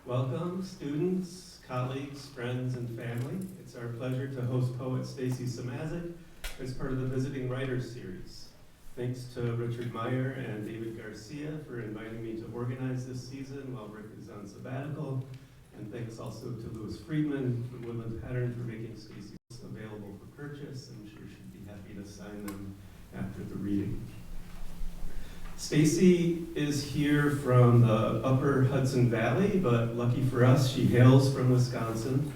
Welcome, students, colleagues, friends, and family. It's our pleasure to host poet Stacy Szymaszek as part of the Visiting Writers Series. Thanks to Richard Meyer and David Garcia for inviting me to organize this season while Rick is on sabbatical. And thanks also to Louis Friedman from Woodland Pattern for making Stacy's books available for purchase. I'm sure she'd be happy to sign them after the reading. Stacy is here from the upper Hudson Valley, but lucky for us, she hails from Wisconsin.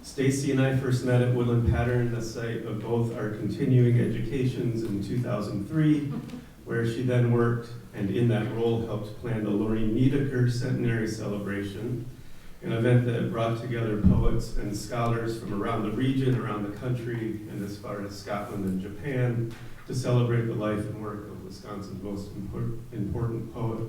Stacy and I first met at Woodland Pattern, the site of both our continuing educations in 2003, where she then worked and in that role helped plan the Lori Niedecker Centenary Celebration, an event that brought together poets and scholars from around the region, around the country, and as far as Scotland and Japan to celebrate the life and work of Wisconsin's most important poet.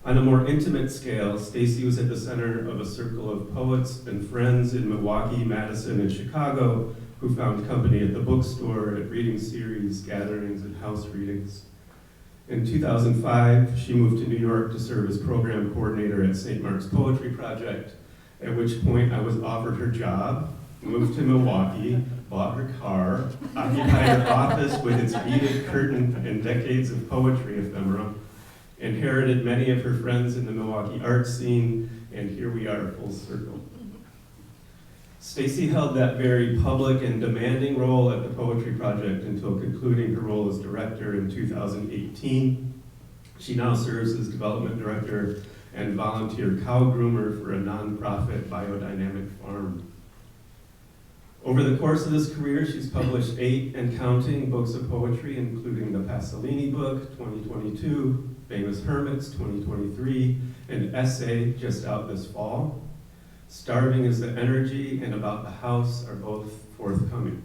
On a more intimate scale, Stacy was at the center of a circle of poets and friends in Milwaukee, Madison, and Chicago who found company at the bookstore, at reading series, gatherings, and house readings. In 2005, she moved to New York to serve as program coordinator at St. Mark's Poetry Project, at which point I was offered her job, moved to Milwaukee, bought her car, occupied her office with its beaded curtain and decades of poetry ephemera, inherited many of her friends in the Milwaukee art scene, and here we are full circle. Stacy held that very public and demanding role at the Poetry Project until concluding her role as director in 2018. She now serves as development director and volunteer cow groomer for a nonprofit biodynamic farm. Over the course of this career, she's published 8 and counting books of poetry, including the Pasolini book, 2022, Famous Hermits, 2023, and Essay, just out this fall. Starving is the Energy and About the House are both forthcoming.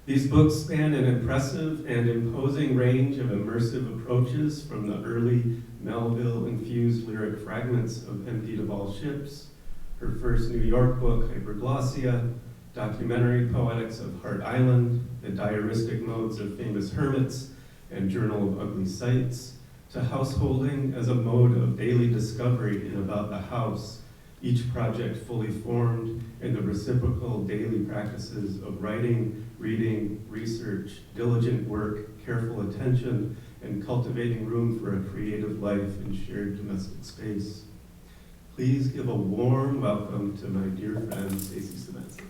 These books span an impressive and imposing range of immersive approaches, from the early Melville-infused lyric fragments of Empty to All Ships, her first New York book, Hyperglossia, documentary poetics of Heart Island, the diaristic modes of Famous Hermits, and Journal of Ugly Sights, to householding as a mode of daily discovery in About the House, each project fully formed in the reciprocal daily practices of writing, reading, research, diligent work, careful attention, and cultivating room for a creative life in shared domestic space. Please give a warm welcome to my dear friend, Stacy Szymaszek.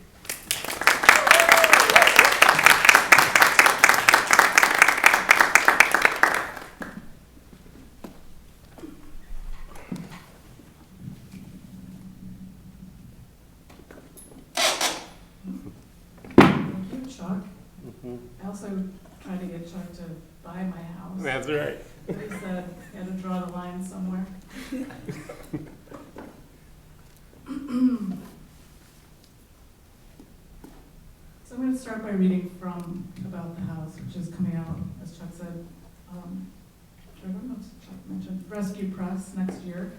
Thank you, Chuck. I also tried to get Chuck to buy my house. That's right. But he said he had to draw the line somewhere. So I'm going to start by reading from About the House, which is coming out, as Chuck said, I don't know if Chuck mentioned, Rescue Press next year.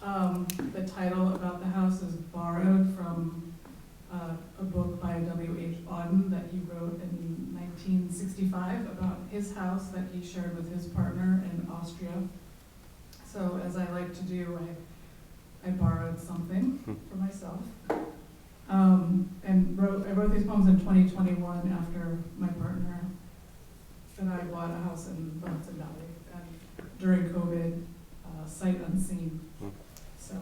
The title About the House is borrowed from a book by W.H. Auden that he wrote in 1965 about his house that he shared with his partner in Austria. So as I like to do, I borrowed something for myself. And I wrote these poems in 2021 after my partner and I bought a house in Hudson Valley, and during COVID, sight unseen. So,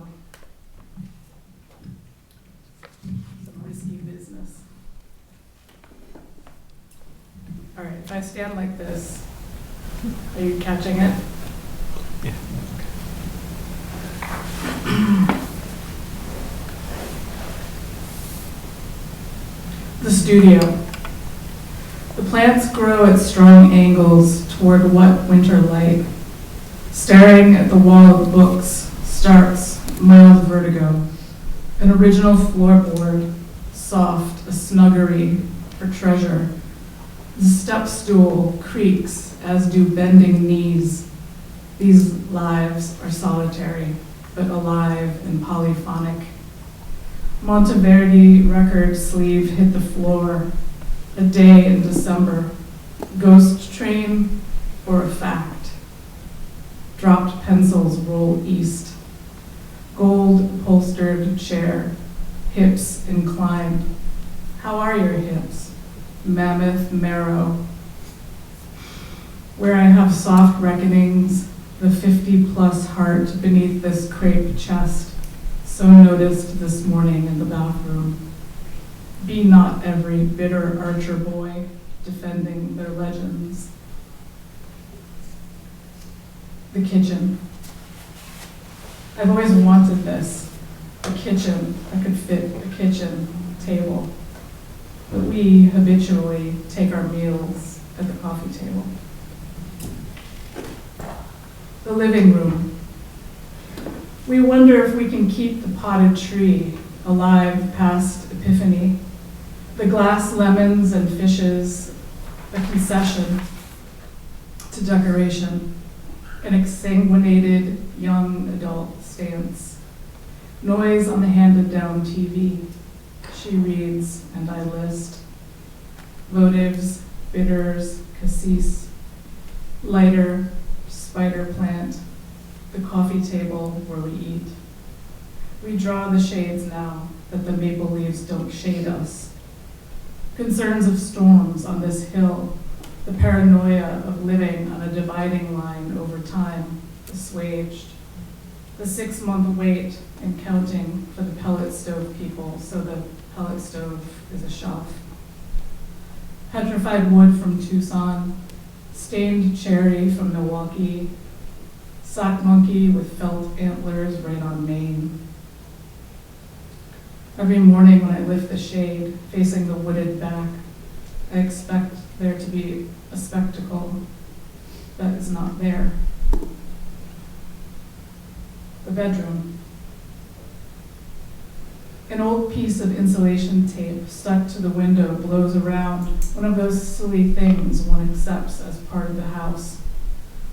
some risky business. All right, if I stand like this, are you catching it? Yeah. The studio. The plants grow at strong angles toward wet winter light. Staring at the wall of books starts mild vertigo. An original floorboard, soft, a snuggery for treasure. The step stool creaks, as do bending knees. These lives are solitary, but alive and polyphonic. Monteverdi record sleeve hit the floor. A day in December. Ghost train or a fact. Dropped pencils roll east. gold upholstered chair, hips inclined. How are your hips? Mammoth marrow. Where I have soft reckonings, the 50-plus heart beneath this crepe chest, so noticed this morning in the bathroom. Be not every bitter archer boy defending their legends. The kitchen. I've always wanted this, a kitchen that could fit a kitchen table. But we habitually take our meals at the coffee table. The living room. We wonder if we can keep the potted tree alive past Epiphany. The glass lemons and fishes, a concession to decoration, an exsanguinated young adult stance. Noise on the handed-down TV. She reads and I list. Votives, bitters, cassis. Lighter, spider plant, the coffee table where we eat. We draw the shades now that the maple leaves don't shade us. Concerns of storms on this hill, the paranoia of living on a dividing line over time, assuaged. The 6-month wait and counting for the pellet stove people, so the pellet stove is a shelf. Petrified wood from Tucson, stained cherry from Milwaukee, sock monkey with felt antlers right on Maine. Every morning when I lift the shade facing the wooded back, I expect there to be a spectacle that is not there. The bedroom. An old piece of insulation tape stuck to the window blows around, one of those silly things one accepts as part of the house.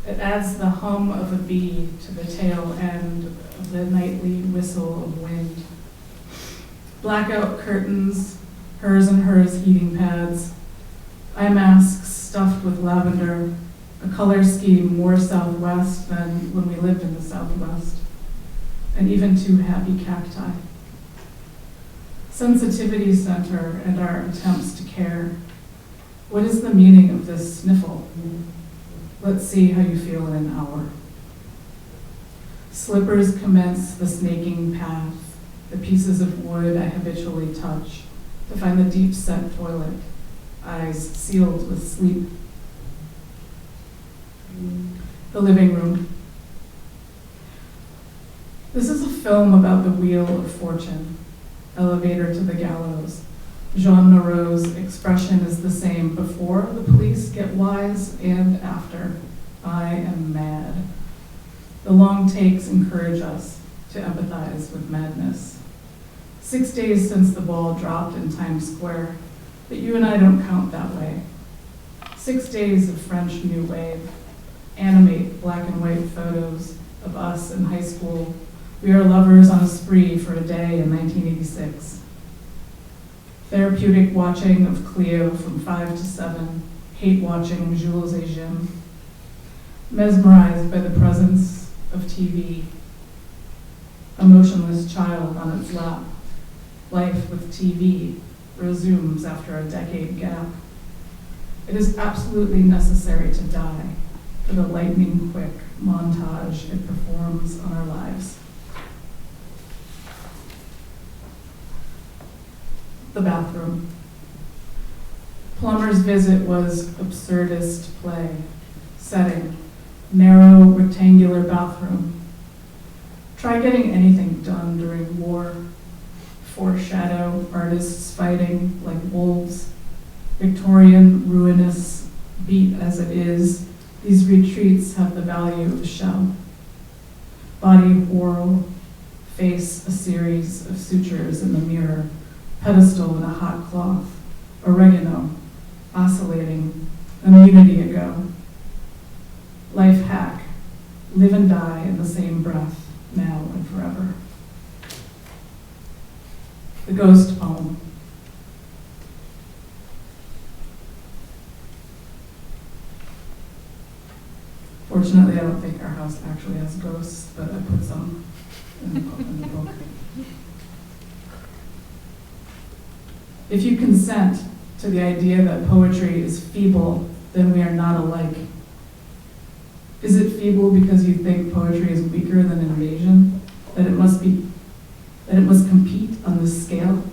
It adds the hum of a bee to the tail end of the nightly whistle of wind. Blackout curtains, hers and hers heating pads, eye masks stuffed with lavender, a color scheme more Southwest than when we lived in the Southwest, and even 2 happy cacti. Sensitivity center and our attempts to care. What is the meaning of this sniffle? Let's see how you feel in an hour. Slippers commence the snaking path, the pieces of wood I habitually touch to find the deep-set toilet, eyes sealed with sleep. The living room. This is a film about the wheel of fortune, elevator to the gallows. Jean Moreau's expression is the same before the police get wise and after. I am mad. The long takes encourage us to empathize with madness. 6 days since the ball dropped in Times Square, but you and I don't count that way. 6 days of French New Wave. Animate black and white photos of us in high school. We are lovers on a spree for a day in 1986. Therapeutic watching of Cleo from 5 to 7, hate watching Jules et Jim. Mesmerized by the presence of TV. A motionless child on its lap. Life with TV resumes after a decade gap. It is absolutely necessary to die for the lightning-quick montage it performs on our lives. The bathroom. Plumber's visit was absurdist play. Setting, narrow rectangular bathroom. Try getting anything done during war. Foreshadow artists fighting like wolves. Victorian, ruinous, beat as it is, these retreats have the value of a shell. Body whorl, face a series of sutures in the mirror, pedestal in a hot cloth, oregano, oscillating, immunity ago. Life hack, live and die in the same breath, now and forever. The ghost poem. Fortunately, I don't think our house actually has ghosts, but I put some in the book. If you consent to the idea that poetry is feeble, then we are not alike. Is it feeble because you think poetry is weaker than invasion? That it must compete on this scale?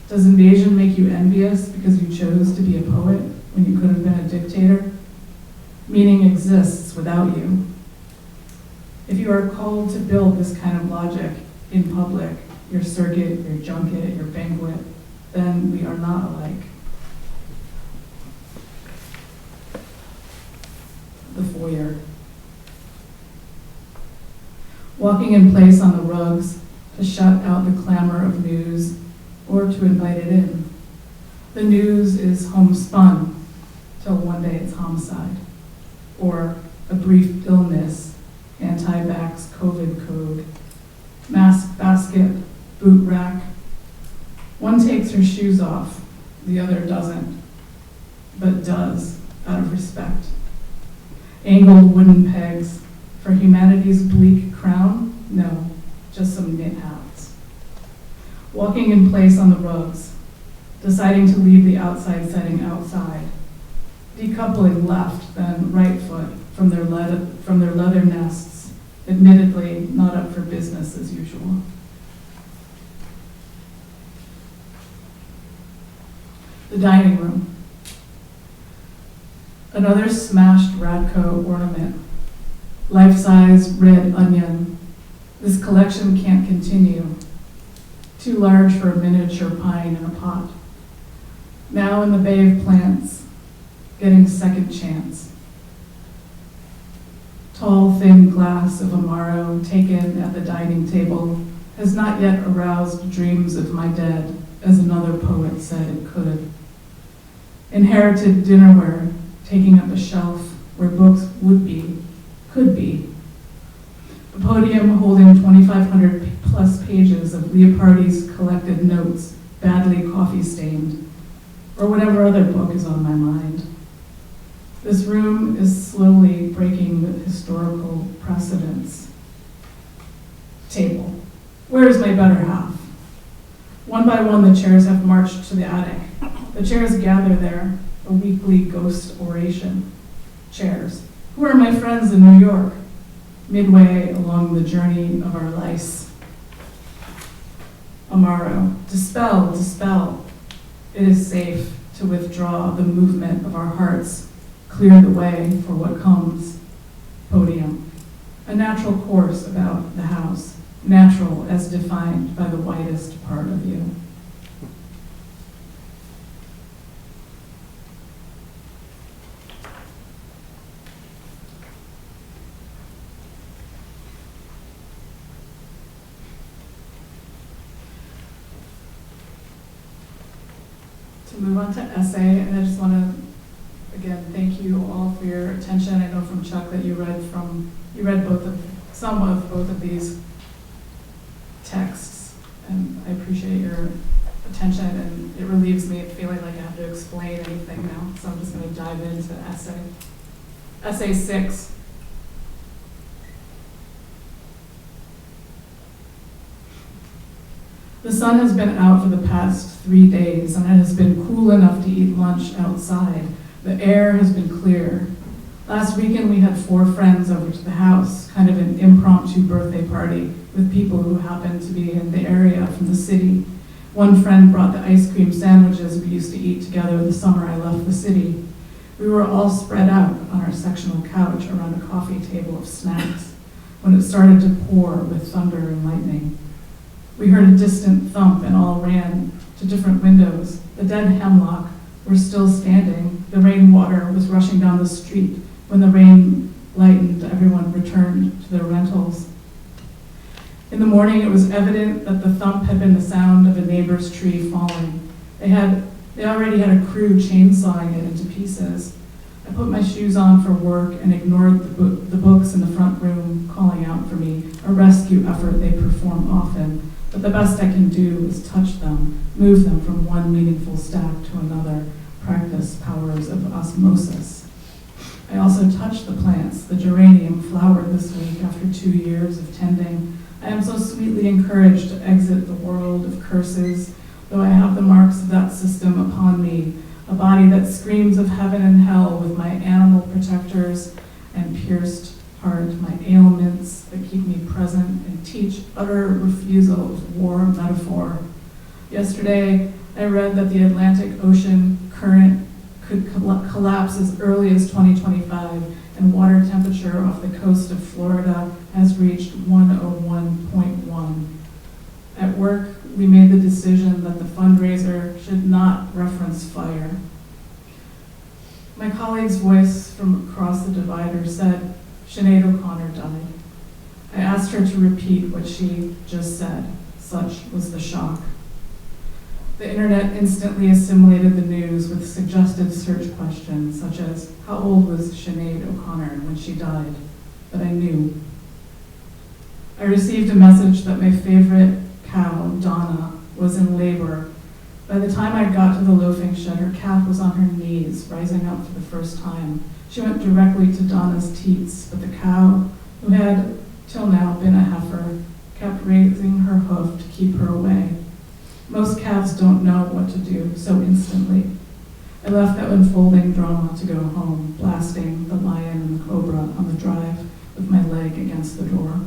Does invasion make you envious because you chose to be a poet when you could have been a dictator? Meaning exists without you. If you are called to build this kind of logic in public, your circuit, your junket, your banquet, then we are not alike. The foyer. Walking in place on the rugs to shut out the clamor of news or to invite it in. The news is homespun till one day it's homicide, or a brief illness, anti-vax COVID code, mask basket, boot rack. One takes her shoes off, the other doesn't, but does out of respect. Angled wooden pegs for humanity's bleak crown? No, just some knit hats. Walking in place on the rugs, deciding to leave the outside setting outside, decoupling left, then right foot from their leather nests, admittedly not up for business as usual. The dining room. Another smashed Radco ornament, life-size red onion. This collection can't continue. Too large for a miniature pine in a pot. Now in the bay of plants, getting second chance. Tall, thin glass of Amaro taken at the dining table has not yet aroused dreams of my dead, as another poet said it could. Inherited dinnerware taking up a shelf where books would be, could be. A podium holding 2,500 plus pages of Leopardi's collected notes, badly coffee stained, or whatever other book is on my mind. This room is slowly breaking with historical precedents. Table. Where is my better half? One by one, the chairs have marched to the attic. The chairs gather there, a weekly ghost oration. Chairs. Who are my friends in New York? Midway along the journey of our lice. Amaro. Dispel, dispel. It is safe to withdraw the movement of our hearts, clear the way for what comes. Podium. A natural course about the house, natural as defined by the widest part of you. To move on to essay, and I just want to, again, thank you all for your attention. I know from Chuck that you read some of both of these texts, and I appreciate your attention, and it relieves me of feeling like I have to explain anything now, so I'm just going to dive into essay. Essay 6. The sun has been out for the past 3 days, and it has been cool enough to eat lunch outside. The air has been clear. Last weekend we had 4 friends over to the house, kind of an impromptu birthday party with people who happened to be in the area from the city. One friend brought the ice cream sandwiches we used to eat together the summer I left the city. We were all spread out on our sectional couch around a coffee table of snacks when it started to pour with thunder and lightning. We heard a distant thump and all ran to different windows. The dead hemlock were still standing. The rainwater was rushing down the street. When the rain lightened, everyone returned to their rentals. In the morning, it was evident that the thump had been the sound of a neighbor's tree falling. They already had a crew chainsawing it into pieces. I put my shoes on for work and ignored the books in the front room calling out for me, a rescue effort they perform often. But the best I can do is touch them, move them from one meaningful stack to another, practice powers of osmosis. I also touched the plants. The geranium flowered this week after 2 years of tending. I am so sweetly encouraged to exit the world of curses, though I have the marks of that system upon me, a body that screams of heaven and hell with my animal protectors and pierced heart, my ailments that keep me present and teach utter refusal of war metaphor. Yesterday, I read that the Atlantic Ocean current could collapse as early as 2025, and water temperature off the coast of Florida has reached 101.1. At work, we made the decision that the fundraiser should not reference fire. My colleague's voice from across the divider said, "Sinead O'Connor died." I asked her to repeat what she just said. Such was the shock. The internet instantly assimilated the news with suggestive search questions, such as, how old was Sinead O'Connor when she died? But I knew. I received a message that my favorite cow, Donna, was in labor. By the time I got to the loafing shed, her calf was on her knees, rising up for the first time. She went directly to Donna's teats, but the cow, who had till now been a heifer, kept raising her hoof to keep her away. Most calves don't know what to do so instantly. I left that unfolding drama to go home, blasting the lion and the cobra on the drive with my leg against the door.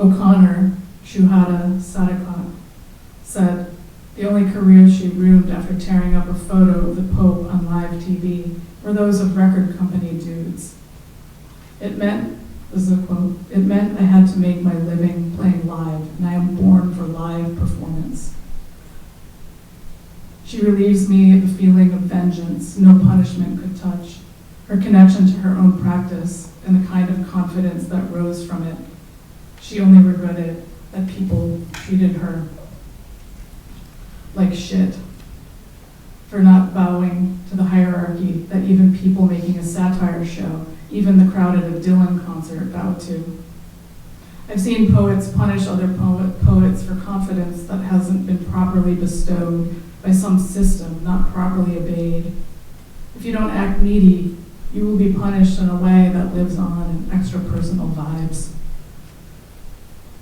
O'Connor, Shuhada Sadaqat, said the only careers she ruined after tearing up a photo of the Pope on live TV were those of record company dudes. It meant, this is a quote, "It meant I had to make my living playing live, and I am born for live performance." She relieves me of the feeling of vengeance no punishment could touch, her connection to her own practice, and the kind of confidence that rose from it. She only regretted that people treated her like shit, for not bowing to the hierarchy that even people making a satire show, even the crowd at a Dylan concert, bowed to. I've seen poets punish other poets for confidence that hasn't been properly bestowed by some system not properly obeyed. If you don't act needy, you will be punished in a way that lives on in extra personal vibes.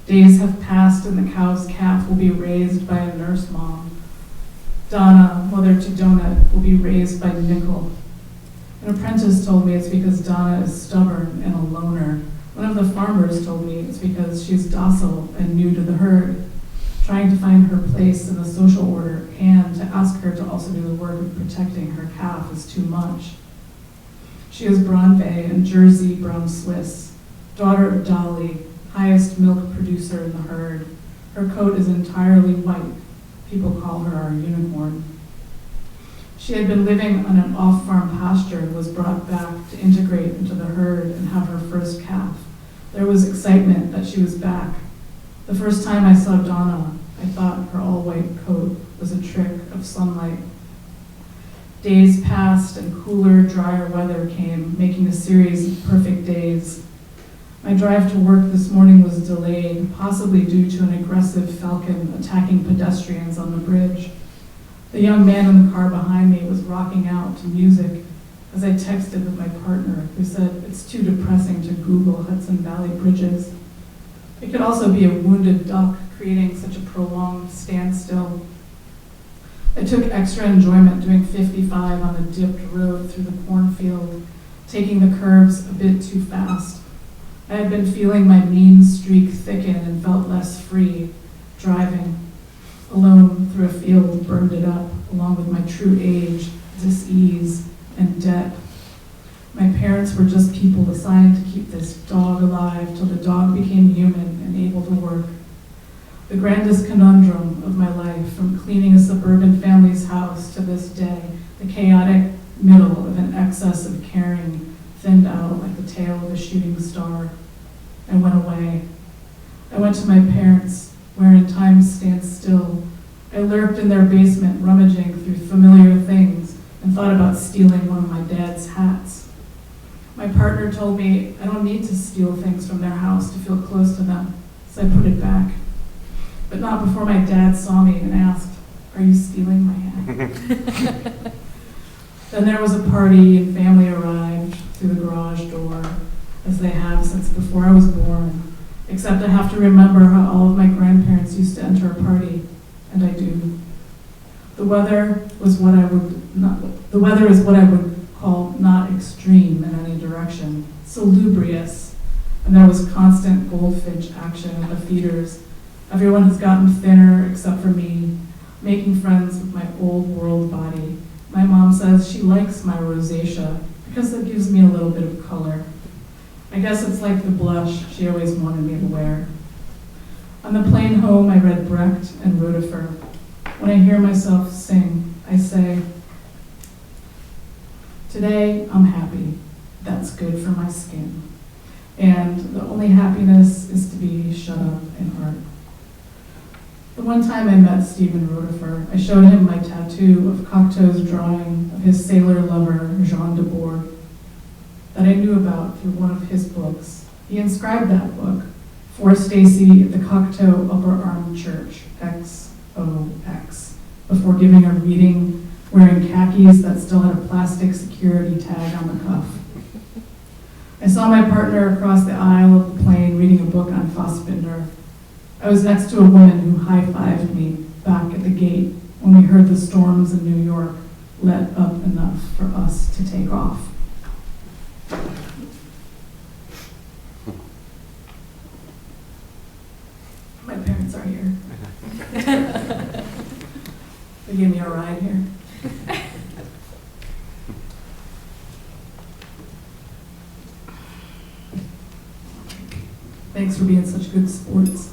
Days have passed and the cow's calf will be raised by a nurse mom. Donna, mother to Donut, will be raised by Nickel. An apprentice told me it's because Donna is stubborn and a loner. One of the farmers told me it's because she's docile and new to the herd, trying to find her place in the social order, and to ask her to also do the work of protecting her calf is too much. She is Bronte and Jersey Brown Swiss, daughter of Dolly, highest milk producer in the herd. Her coat is entirely white. People call her our unicorn. She had been living on an off-farm pasture and was brought back to integrate into the herd and have her first calf. There was excitement that she was back. The first time I saw Donna, I thought her all-white coat was a trick of sunlight. Days passed and cooler, drier weather came, making a series of perfect days. My drive to work this morning was delayed, possibly due to an aggressive falcon attacking pedestrians on the bridge. The young man in the car behind me was rocking out to music as I texted with my partner, who said it's too depressing to Google Hudson Valley bridges. It could also be a wounded duck creating such a prolonged standstill. I took extra enjoyment doing 55 on the dipped road through the cornfield, taking the curves a bit too fast. I had been feeling my mean streak thicken and felt less free, driving. Alone through a field burned it up, along with my true age, dis-ease, and debt. My parents were just people assigned to keep this dog alive till the dog became human and able to work. The grandest conundrum of my life, from cleaning a suburban family's house to this day, the chaotic middle of an excess of caring, thinned out like the tail of a shooting star. I went away. I went to my parents, wherein time stands still. I lurked in their basement, rummaging through familiar things, and thought about stealing one of my dad's hats. My partner told me I don't need to steal things from their house to feel close to them, so I put it back. But not before my dad saw me and asked, "Are you stealing my hat?" Then there was a party and family arrived through the garage door, as they have since before I was born. except I have to remember how all of my grandparents used to enter a party, and I do. The weather is what I would call not extreme in any direction, salubrious, and there was constant goldfinch action in the feeders. Everyone has gotten thinner except for me, making friends with my old world body. My mom says she likes my rosacea because it gives me a little bit of color. I guess it's like the blush she always wanted me to wear. On the plane home, I read Brecht and Rotifer. When I hear myself sing, I say, today I'm happy. That's good for my skin. And the only happiness is to be shut up in art. The one time I met Stephen Rotifer, I showed him my tattoo of Cocteau's drawing of his sailor lover, Jean de Bourg, that I knew about through one of his books. He inscribed that book, for Stacy at the Cocteau Upper Arm Church, XOX, before giving a reading wearing khakis that still had a plastic security tag on the cuff. I saw my partner across the aisle of the plane reading a book on Fassbinder. I was next to a woman who high-fived me back at the gate when we heard the storms in New York let up enough for us to take off. My parents are here. They gave me a ride here. Thanks for being such good sports.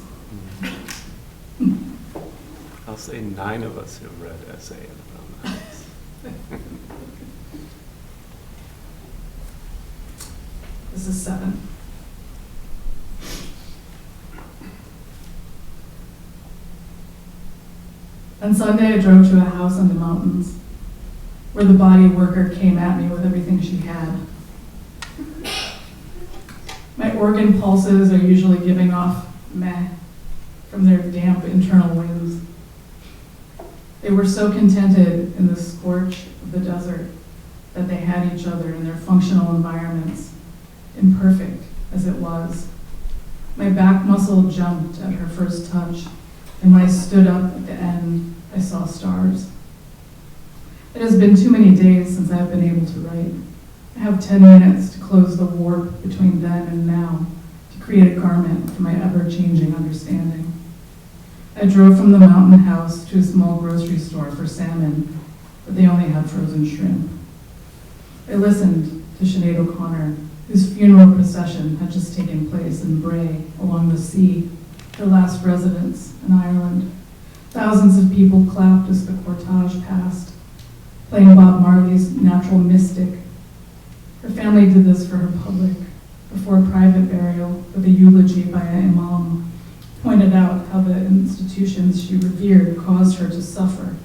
I'll say 9 of us have read essay in the house. This is 7. On Sunday, I drove to a house in the mountains where the body worker came at me with everything she had. My organ pulses are usually giving off meh from their damp internal winds. They were so contented in the scorch of the desert that they had each other in their functional environments, imperfect as it was. My back muscle jumped at her first touch, and when I stood up at the end, I saw stars. It has been too many days since I have been able to write. I have 10 minutes to close the warp between then and now, to create a garment for my ever-changing understanding. I drove from the mountain house to a small grocery store for salmon, but they only had frozen shrimp. I listened to Sinead O'Connor, whose funeral procession had just taken place in Bray along the sea, her last residence in Ireland. Thousands of people clapped as the cortege passed, playing Bob Marley's Natural Mystic. Her family did this for her public, before a private burial with a eulogy by an imam pointed out how the institutions she revered caused her to suffer.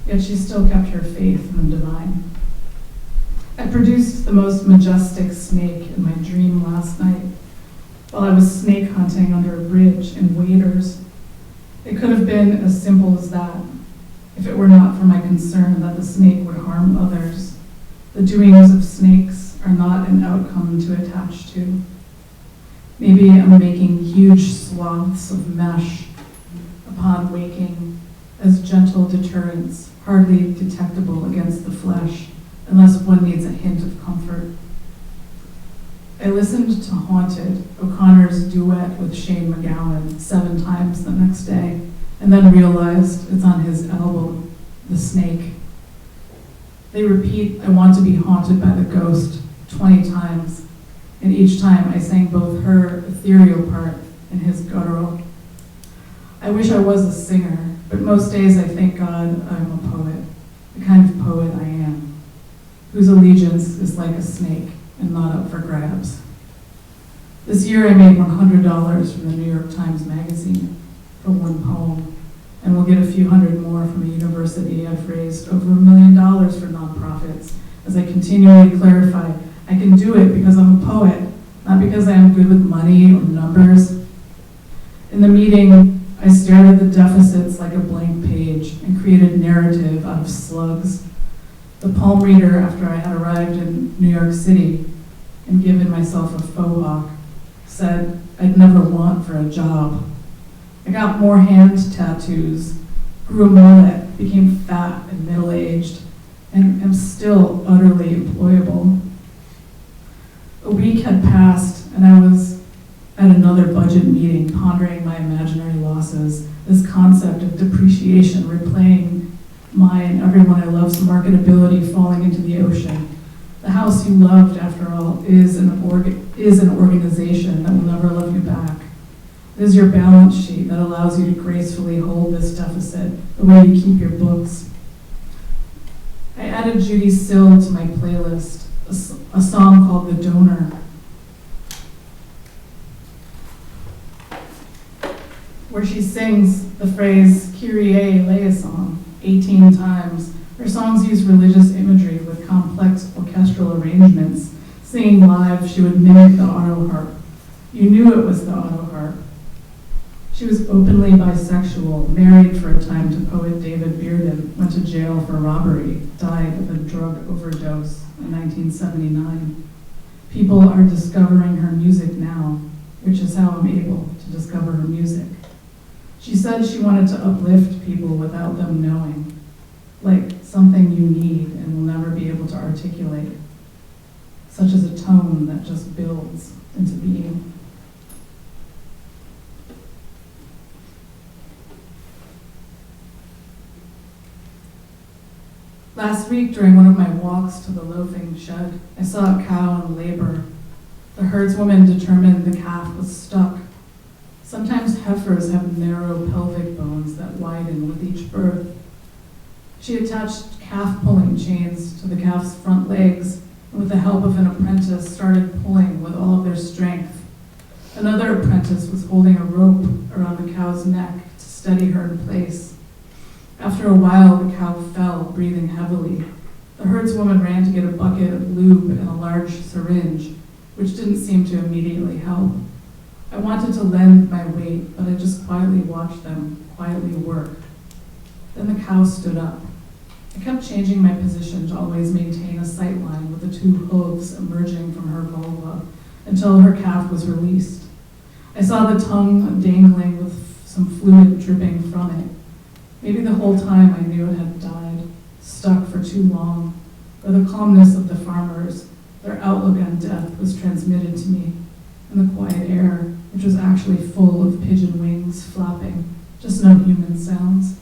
Yet she still kept her faith in the divine. I produced the most majestic snake in my dream last night while I was snake hunting under a bridge in Waders. It could have been as simple as that if it were not for my concern that the snake would harm others. The doings of snakes are not an outcome to attach to. Maybe I'm making huge swaths of mesh upon waking as gentle deterrents, hardly detectable against the flesh, unless one needs a hint of comfort. I listened to Haunted, O'Connor's duet with Shane MacGowan, 7 times the next day, and then realized it's on his album, The Snake. They repeat, I want to be haunted by the ghost, 20 times, and each time I sang both her ethereal part and his guttural. I wish I was a singer, but most days I thank God I'm a poet, the kind of poet I am, whose allegiance is like a snake and not up for grabs. This year I made $100 from the New York Times Magazine for one poem, and will get a few hundred more from a university I've raised over $1 million for nonprofits as I continually clarify I can do it because I'm a poet, not because I am good with money or numbers. In the meeting, I stared at the deficits like a blank page and created narrative out of slugs. The palm reader, after I had arrived in New York City and given myself a faux hawk, said, I'd never want for a job. I got more hand tattoos, grew a mullet, became fat and middle-aged, and am still utterly employable. A week had passed, and I was at another budget meeting pondering my imaginary losses, this concept of depreciation replaying my and everyone I love's marketability falling into the ocean. The house you loved, after all, is an organization that will never love you back. It is your balance sheet that allows you to gracefully hold this deficit, the way you keep your books. I added Judy Sill to my playlist, a song called The Donor, where she sings the phrase Kyrie eleison 18 times. Her songs use religious imagery with complex orchestral arrangements. Singing live, she would mimic the auto harp. You knew it was the auto harp. She was openly bisexual, married for a time to poet David Bearden, went to jail for robbery, died of a drug overdose in 1979. People are discovering her music now, which is how I'm able to discover her music. She said she wanted to uplift people without them knowing, like something you need and will never be able to articulate, such as a tone that just builds into being. Last week, during one of my walks to the loafing shed, I saw a cow in labor. The herdswoman determined the calf was stuck. Sometimes heifers have narrow pelvic bones that widen with each birth. She attached calf pulling chains to the calf's front legs, and with the help of an apprentice, started pulling with all of their strength. Another apprentice was holding a rope around the cow's neck to steady her in place. After a while, the cow fell, breathing heavily. The herdswoman ran to get a bucket of lube and a large syringe, which didn't seem to immediately help. I wanted to lend my weight, but I just quietly watched them quietly work. Then the cow stood up. I kept changing my position to always maintain a sight line with the two hooves emerging from her vulva until her calf was released. I saw the tongue dangling with some fluid dripping from it. Maybe the whole time I knew it had died, stuck for too long, or the calmness of the farmers, their outlook on death was transmitted to me in the quiet air, which was actually full of pigeon wings flapping, just no human sounds.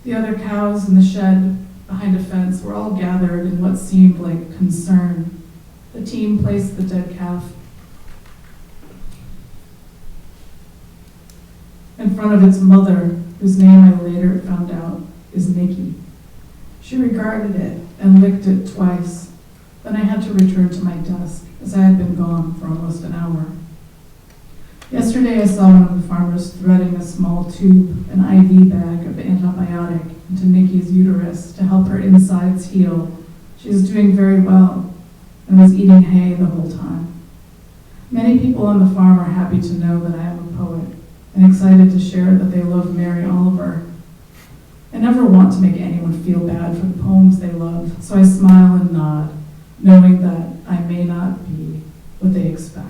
The other cows in the shed behind a fence were all gathered in what seemed like concern. The team placed the dead calf in front of its mother, whose name I later found out is Nikki. She regarded it and licked it twice. Then I had to return to my desk, as I had been gone for almost an hour. Yesterday I saw one of the farmers threading a small tube, an IV bag of antibiotic, into Nikki's uterus to help her insides heal. She is doing very well and was eating hay the whole time. Many people on the farm are happy to know that I am a poet and excited to share that they love Mary Oliver. I never want to make anyone feel bad for the poems they love, so I smile and nod, knowing that I may not be what they expect.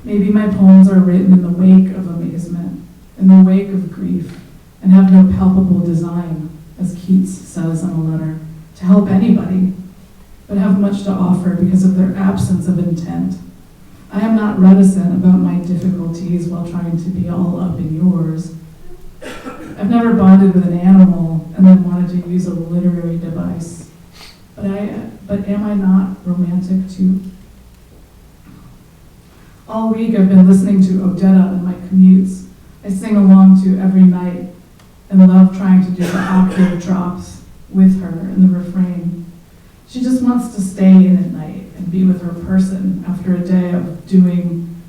Maybe my poems are written in the wake of amazement, in the wake of grief, and have no palpable design, as Keats says in a letter, to help anybody, but have much to offer because of their absence of intent. I am not reticent about my difficulties while trying to be all up in yours. I've never bonded with an animal and then wanted to use a literary device. But am I not romantic too? All week I've been listening to Odetta in my commutes. I sing along to every night and love trying to do the octave drops with her in the refrain. She just wants to stay in at night and be with her person after a day of doing,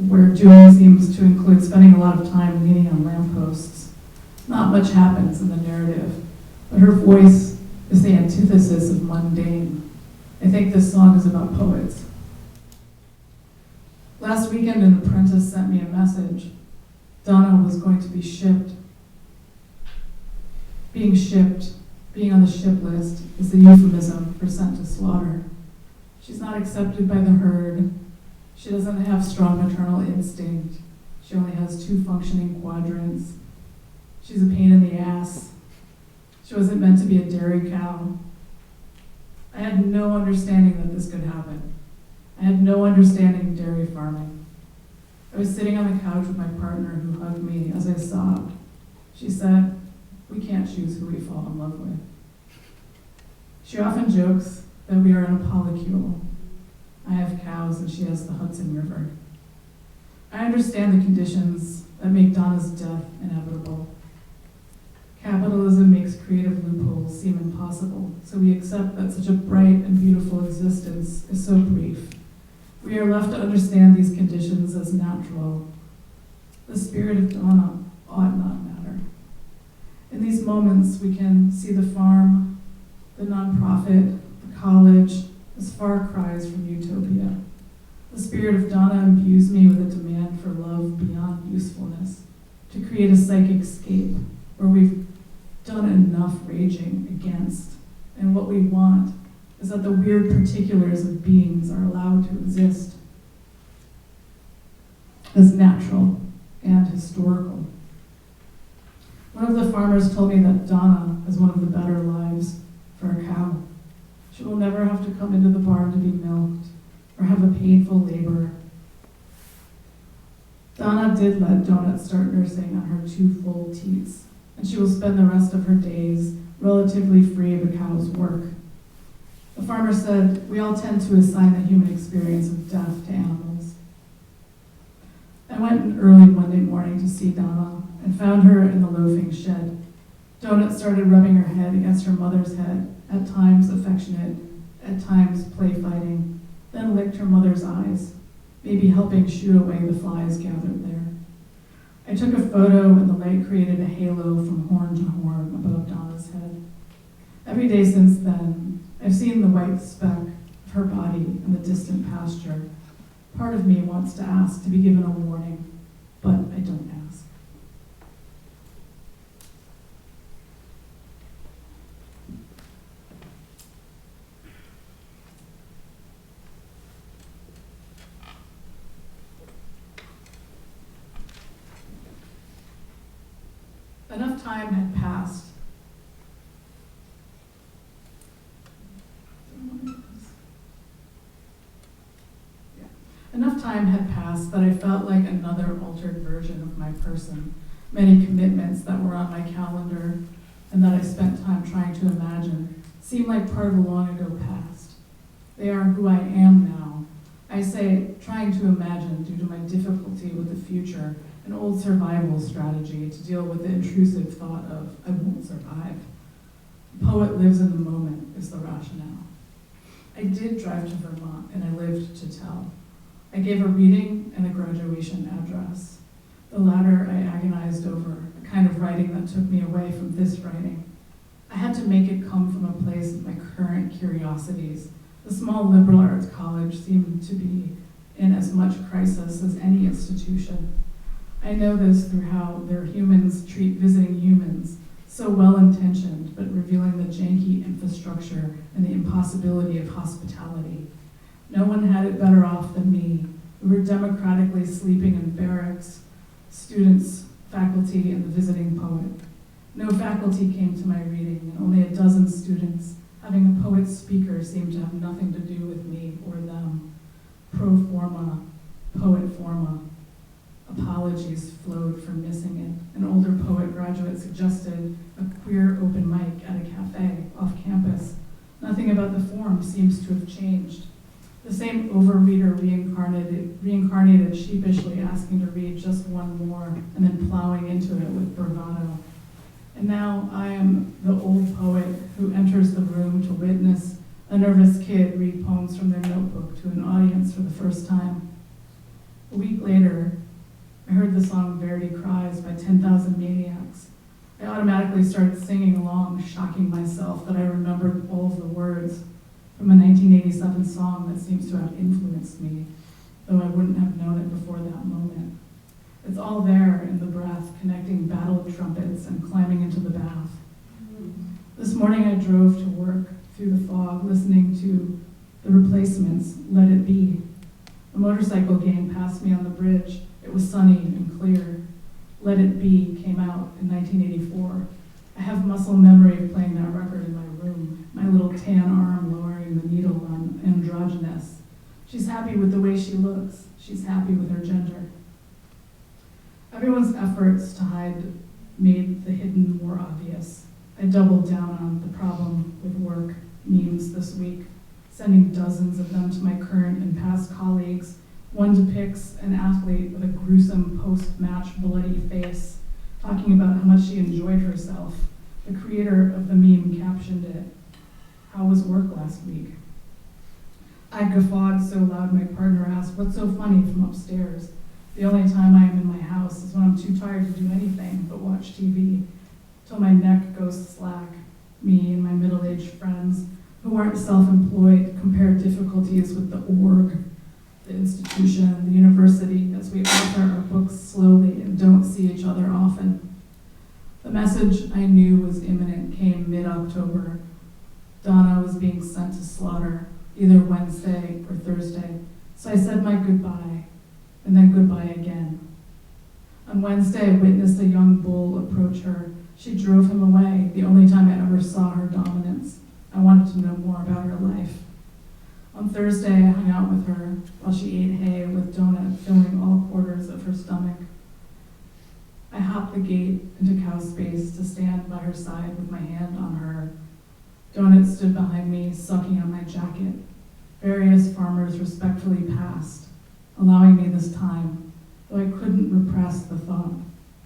where doing seems to include spending a lot of time leaning on lampposts. Not much happens in the narrative, but her voice is the antithesis of mundane. I think this song is about poets. Last weekend, an apprentice sent me a message. Donna was going to be shipped. Being shipped, being on the ship list, is the euphemism for sent to slaughter. She's not accepted by the herd. She doesn't have strong maternal instinct. She only has 2 functioning quadrants. She's a pain in the ass. She wasn't meant to be a dairy cow. I had no understanding that this could happen. I had no understanding of dairy farming. I was sitting on the couch with my partner who hugged me as I sobbed. She said, "We can't choose who we fall in love with." She often jokes that we are in a polycule. I have cows and she has the Hudson River. I understand the conditions that make Donna's death inevitable. Capitalism makes creative loopholes seem impossible, so we accept that such a bright and beautiful existence is so brief. We are left to understand these conditions as natural. The spirit of Donna ought not matter. In these moments, we can see the farm, the nonprofit, the college, as far cries from utopia. The spirit of Donna imbues me with a demand for love beyond usefulness, to create a psychic scape where we've done enough raging against, and what we want is that the weird particulars of beings are allowed to exist as natural and historical. One of the farmers told me that Donna is one of the better lives for a cow. She will never have to come into the barn to be milked or have a painful labor. Donna did let Donut start nursing on her 2 full teats, and she will spend the rest of her days relatively free of a cow's work. The farmer said, "We all tend to assign the human experience of death to animals." I went in early Monday morning to see Donna and found her in the loafing shed. Donut started rubbing her head against her mother's head, at times affectionate, at times play fighting, then licked her mother's eyes, maybe helping shoo away the flies gathered there. I took a photo and the light created a halo from horn to horn above Donna's head. Every day since then, I've seen the white speck of her body in the distant pasture. Part of me wants to ask to be given a warning, but I don't ask. Enough time had passed. Enough time had passed that I felt like another altered version of my person. Many commitments that were on my calendar and that I spent time trying to imagine seem like part of a long ago past. They are who I am now. I say trying to imagine due to my difficulty with the future, an old survival strategy to deal with the intrusive thought of I won't survive. The poet lives in the moment is the rationale. I did drive to Vermont and I lived to tell. I gave a reading and a graduation address. The latter I agonized over, a kind of writing that took me away from this writing. I had to make it come from a place of my current curiosities. The small liberal arts college seemed to be in as much crisis as any institution. I know this through how their humans treat visiting humans, so well-intentioned, but revealing the janky infrastructure and the impossibility of hospitality. No one had it better off than me. We were democratically sleeping in barracks, students, faculty, and the visiting poet. No faculty came to my reading, and only a dozen students. Having a poet speaker seemed to have nothing to do with me or them. Pro forma, poet forma. Apologies flowed for missing it. An older poet graduate suggested a queer open mic at a cafe off campus. Nothing about the form seems to have changed. The same overreader reincarnated sheepishly asking to read just one more and then plowing into it with bravado. And now I am the old poet who enters the room to witness a nervous kid read poems from their notebook to an audience for the first time. A week later, I heard the song Verity Cries by 10,000 Maniacs. I automatically started singing along, shocking myself that I remembered all of the words from a 1987 song that seems to have influenced me, though I wouldn't have known it before that moment. It's all there in the breath, connecting battled trumpets and climbing into the bath. This morning I drove to work through the fog, listening to The Replacements' Let It Be. The motorcycle gang passed me on the bridge. It was sunny and clear. Let It Be came out in 1984. I have muscle memory of playing that record in my room, my little tan arm lowering the needle on Androgynous. She's happy with the way she looks. She's happy with her gender. Everyone's efforts to hide made the hidden more obvious. I doubled down on the problem with work memes this week, sending dozens of them to my current and past colleagues. One depicts an athlete with a gruesome post-match bloody face, talking about how much she enjoyed herself. The creator of the meme captioned it, "How was work last week?" I guffawed so loud my partner asked, "What's so funny?" from upstairs. The only time I am in my house is when I'm too tired to do anything but watch TV, till my neck goes slack. Me and my middle-aged friends who aren't self-employed compare difficulties with the org, the institution, the university, as we author our books slowly and don't see each other often. The message I knew was imminent came mid-October. Donna was being sent to slaughter, either Wednesday or Thursday, so I said my goodbye, and then goodbye again. On Wednesday, I witnessed a young bull approach her. She drove him away, the only time I ever saw her dominance. I wanted to know more about her life. On Thursday, I hung out with her while she ate hay with donut filling all quarters of her stomach. I hopped the gate into cow space to stand by her side with my hand on her. Donut stood behind me, sucking on my jacket. Various farmers respectfully passed, allowing me this time, though I couldn't repress the thought,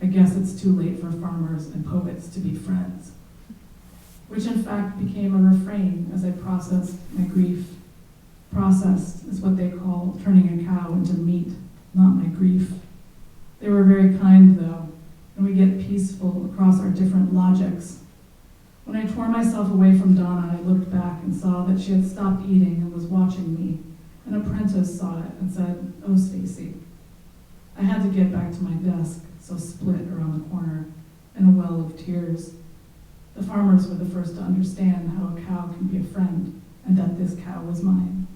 I guess it's too late for farmers and poets to be friends. Which in fact became a refrain as I processed my grief. Processed is what they call turning a cow into meat, not my grief. They were very kind though, and we get peaceful across our different logics. When I tore myself away from Donna, I looked back and saw that she had stopped eating and was watching me. An apprentice saw it and said, "Oh, Stacy." I had to get back to my desk, so split around the corner in a well of tears. The farmers were the first to understand how a cow can be a friend, and that this cow was mine.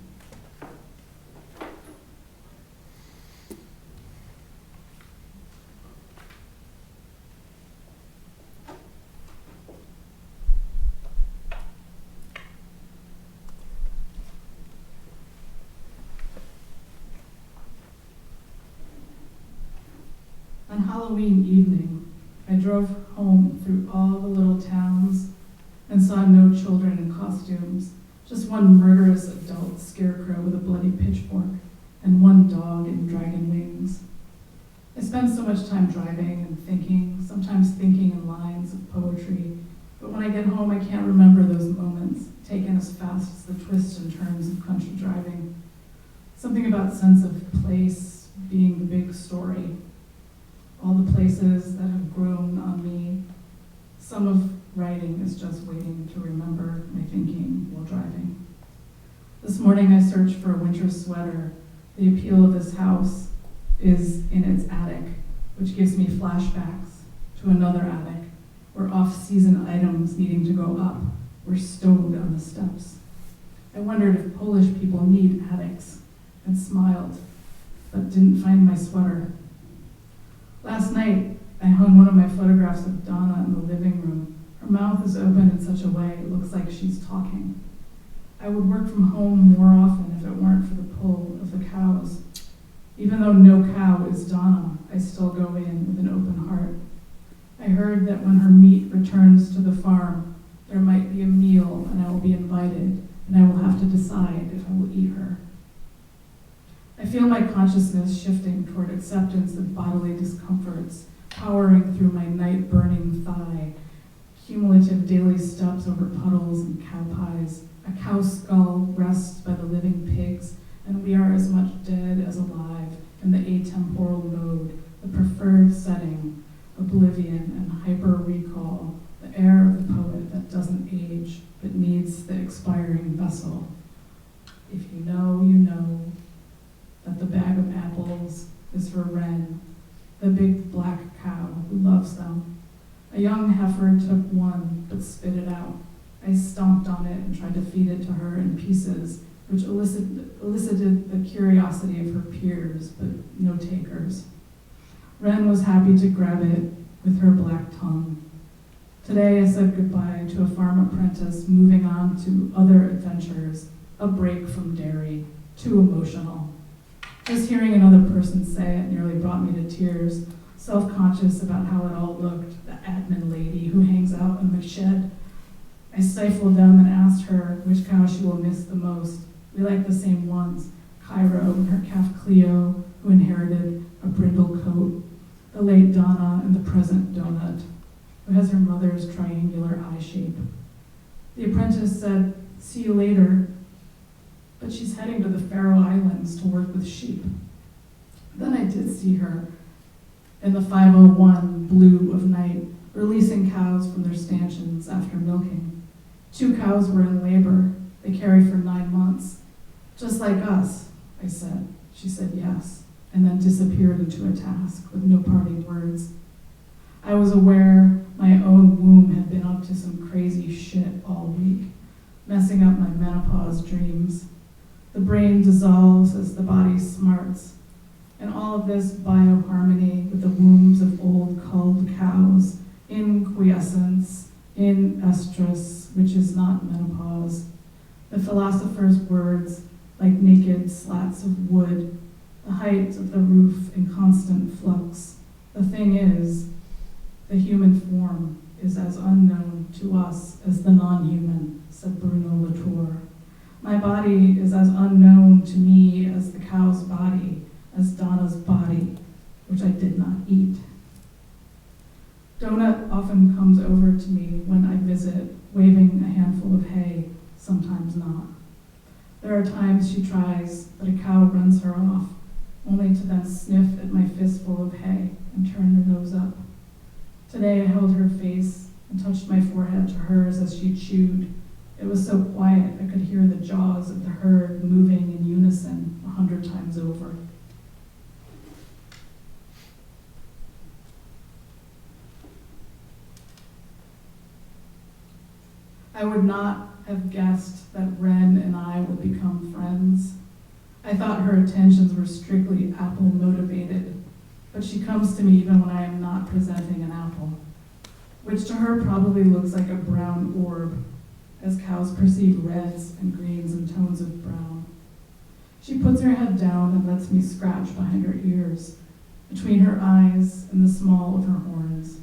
On Halloween evening, I drove home through all the little towns and saw no children in costumes, just one murderous adult scarecrow with a bloody pitchfork and one dog in dragon wings. I spend so much time driving and thinking, sometimes thinking in lines of poetry, but when I get home I can't remember those moments, taken as fast as the twists and turns of country driving. Something about sense of place being the big story. All the places that have grown on me. Some of writing is just waiting to remember my thinking while driving. This morning I searched for a winter sweater. The appeal of this house is in its attic, which gives me flashbacks to another attic, where off-season items needing to go up were stowed on the steps. I wondered if Polish people need attics, and smiled, but didn't find my sweater. Last night, I hung one of my photographs of Donna in the living room. Her mouth is open in such a way it looks like she's talking. I would work from home more often if it weren't for the pull of the cows. Even though no cow is Donna, I still go in with an open heart. I heard that when her meat returns to the farm, there might be a meal and I will be invited, and I will have to decide if I will eat her. I feel my consciousness shifting toward acceptance of bodily discomforts, powering through my night-burning thigh, cumulative daily steps over puddles and cow pies. A cow skull rests by the living pigs, and we are as much dead as alive in the atemporal mode, the preferred setting, oblivion and hyper-recall, the air of the poet that doesn't age, but needs the expiring vessel. If you know, you know that the bag of apples is for Wren, the big black cow who loves them. A young heifer took one, but spit it out. I stomped on it and tried to feed it to her in pieces, which elicited the curiosity of her peers, but no takers. Wren was happy to grab it with her black tongue. Today I said goodbye to a farm apprentice moving on to other adventures, a break from dairy, too emotional. Just hearing another person say it nearly brought me to tears, self-conscious about how it all looked, the admin lady who hangs out in the shed. I stifled them and asked her which cow she will miss the most. We like the same ones, Cairo and her calf Cleo, who inherited a brindle coat, the late Donna and the present Donut, who has her mother's triangular eye shape. The apprentice said, "See you later," but she's heading to the Faroe Islands to work with sheep. Then I did see her in the 501 blue of night, releasing cows from their stanchions after milking. 2 cows were in labor. They carry for 9 months. "Just like us," I said. She said yes, and then disappeared into a task with no parting words. I was aware my own womb had been up to some crazy shit all week, messing up my menopause dreams. The brain dissolves as the body smarts, and all of this bioharmony with the wombs of old culled cows, in quiescence, in estrus, which is not menopause. The philosopher's words, like naked slats of wood, the height of the roof in constant flux. The thing is, the human form is as unknown to us as the non-human, said Bruno Latour. My body is as unknown to me as the cow's body, as Donna's body, which I did not eat. Donut often comes over to me when I visit, waving a handful of hay, sometimes not. There are times she tries, but a cow runs her off, only to then sniff at my fistful of hay and turn her nose up. Today I held her face and touched my forehead to hers as she chewed. It was so quiet I could hear the jaws of the herd moving in unison 100 times over. I would not have guessed that Wren and I would become friends. I thought her attentions were strictly apple motivated, but she comes to me even when I am not presenting an apple, which to her probably looks like a brown orb, as cows perceive reds and greens and tones of brown. She puts her head down and lets me scratch behind her ears, between her eyes and the small of her horns.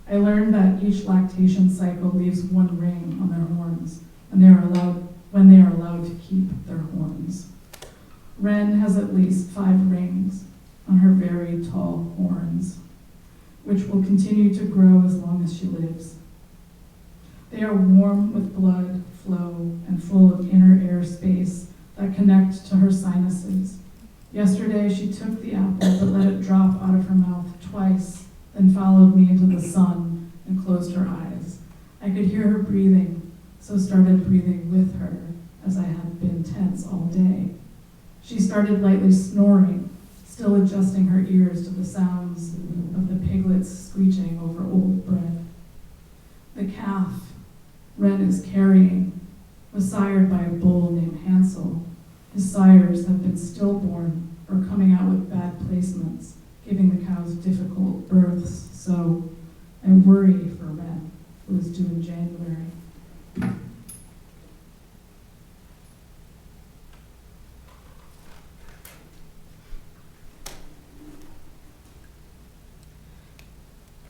I learned that each lactation cycle leaves 1 ring on their horns, and when they are allowed to keep their horns. Wren has at least 5 rings on her very tall horns, which will continue to grow as long as she lives. They are warm with blood flow and full of inner air space that connect to her sinuses. Yesterday she took the apple but let it drop out of her mouth twice, then followed me into the sun and closed her eyes. I could hear her breathing, so started breathing with her as I had been tense all day. She started lightly snoring, still adjusting her ears to the sounds of the piglets screeching over old bread. The calf Wren is carrying was sired by a bull named Hansel. His sires have been stillborn or coming out with bad placements, giving the cows difficult births, so I worry for Wren, who is due in January.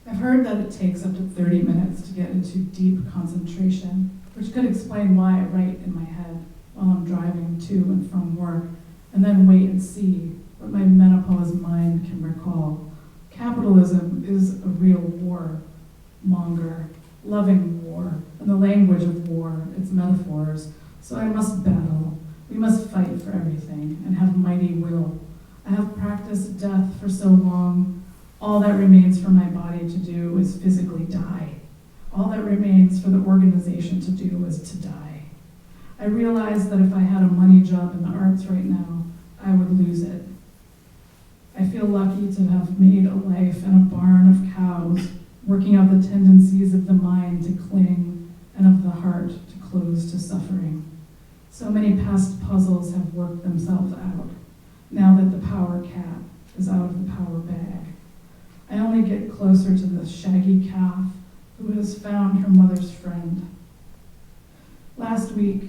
I've heard that it takes up to 30 minutes to get into deep concentration, which could explain why I write in my head while I'm driving to and from work, and then wait and see what my menopause mind can recall. Capitalism is a real war monger, loving war, and the language of war, its metaphors. So I must battle. We must fight for everything and have mighty will. I have practiced death for so long. All that remains for my body to do is physically die. All that remains for the organization to do is to die. I realize that if I had a money job in the arts right now, I would lose it. I feel lucky to have made a life in a barn of cows, working out the tendencies of the mind to cling and of the heart to close to suffering. So many past puzzles have worked themselves out, now that the power cat is out of the power bag. I only get closer to the shaggy calf who has found her mother's friend. Last week,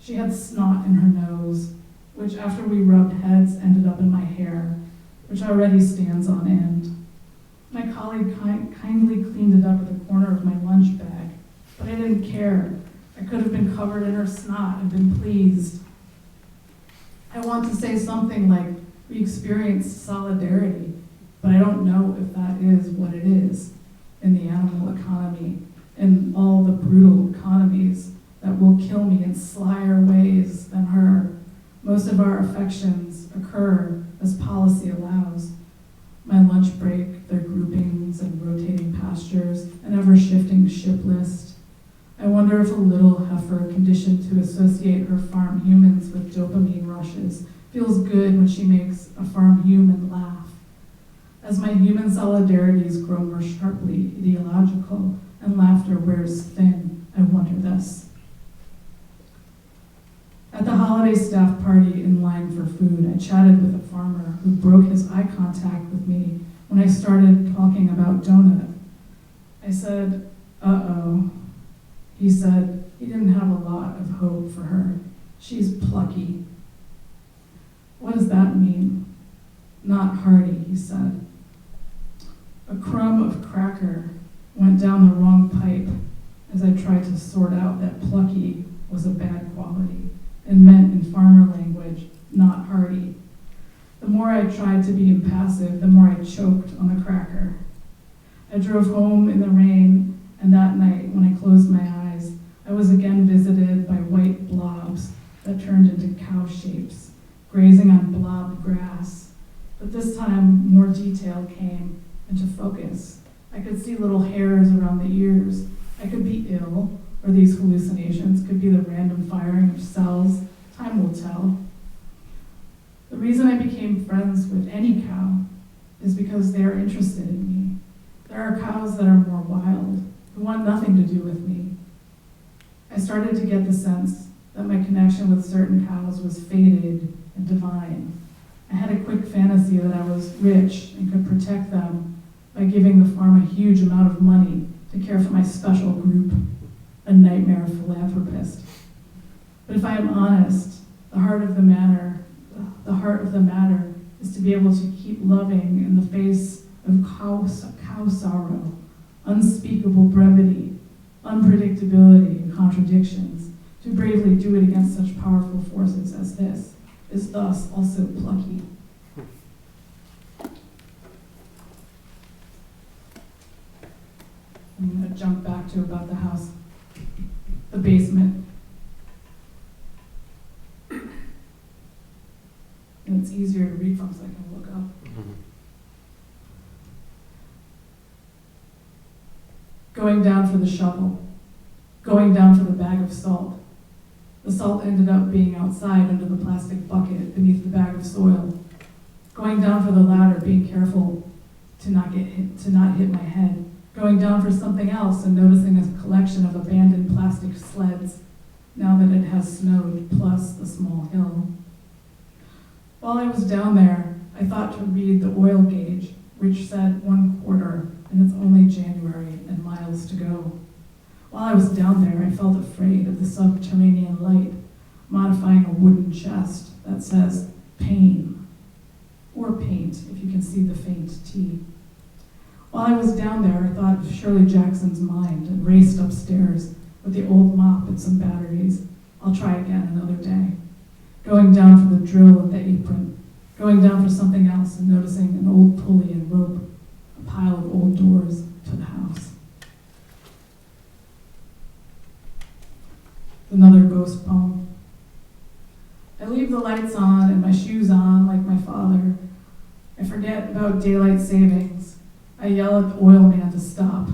she had snot in her nose, which after we rubbed heads ended up in my hair, which already stands on end. My colleague kindly cleaned it up at the corner of my lunch bag, but I didn't care. I could have been covered in her snot and been pleased. I want to say something like, we experienced solidarity, but I don't know if that is what it is in the animal economy, in all the brutal economies that will kill me in slyer ways than her. Most of our affections occur as policy allows. My lunch break, their groupings and rotating pastures, an ever-shifting ship list. I wonder if a little heifer conditioned to associate her farm humans with dopamine rushes feels good when she makes a farm human laugh. As my human solidarities grow more sharply ideological and laughter wears thin, I wonder this. At the holiday staff party in line for food, I chatted with a farmer who broke his eye contact with me when I started talking about Donut. I said, uh-oh. He said he didn't have a lot of hope for her. She's plucky. What does that mean? Not hardy, he said. A crumb of cracker went down the wrong pipe as I tried to sort out that plucky was a bad quality and meant in farmer language, not hardy. The more I tried to be impassive, the more I choked on the cracker. I drove home in the rain, and that night, when I closed my eyes, I was again visited by white blobs that turned into cow shapes, grazing on blob grass. But this time, more detail came into focus. I could see little hairs around the ears. I could be ill, or these hallucinations could be the random firing of cells. Time will tell. The reason I became friends with any cow is because they are interested in me. There are cows that are more wild, who want nothing to do with me. I started to get the sense that my connection with certain cows was faded and divine. I had a quick fantasy that I was rich and could protect them by giving the farm a huge amount of money to care for my special group, a nightmare philanthropist. But if I am honest, the heart of the matter is to be able to keep loving in the face of cow sorrow, unspeakable brevity, unpredictability, and contradictions. To bravely do it against such powerful forces as this is thus also plucky. I'm going to jump back to about the house, the basement. And it's easier to read from so I can look up. Going down for the shovel, going down for the bag of salt. The salt ended up being outside under the plastic bucket beneath the bag of soil. Going down for the ladder, being careful to not hit my head. Going down for something else and noticing a collection of abandoned plastic sleds now that it has snowed, plus the small hill. While I was down there, I thought to read the oil gauge, which said 1/4, and it's only January and miles to go. While I was down there, I felt afraid of the subterranean light, modifying a wooden chest that says pain, or paint, if you can see the faint T. While I was down there, I thought of Shirley Jackson's Mind and raced upstairs with the old mop and some batteries. I'll try again another day. Going down for the drill and the apron, going down for something else and noticing an old pulley and rope, a pile of old doors to the house. Another ghost poem. I leave the lights on and my shoes on like my father. I forget about daylight savings. I yell at the oil man to stop.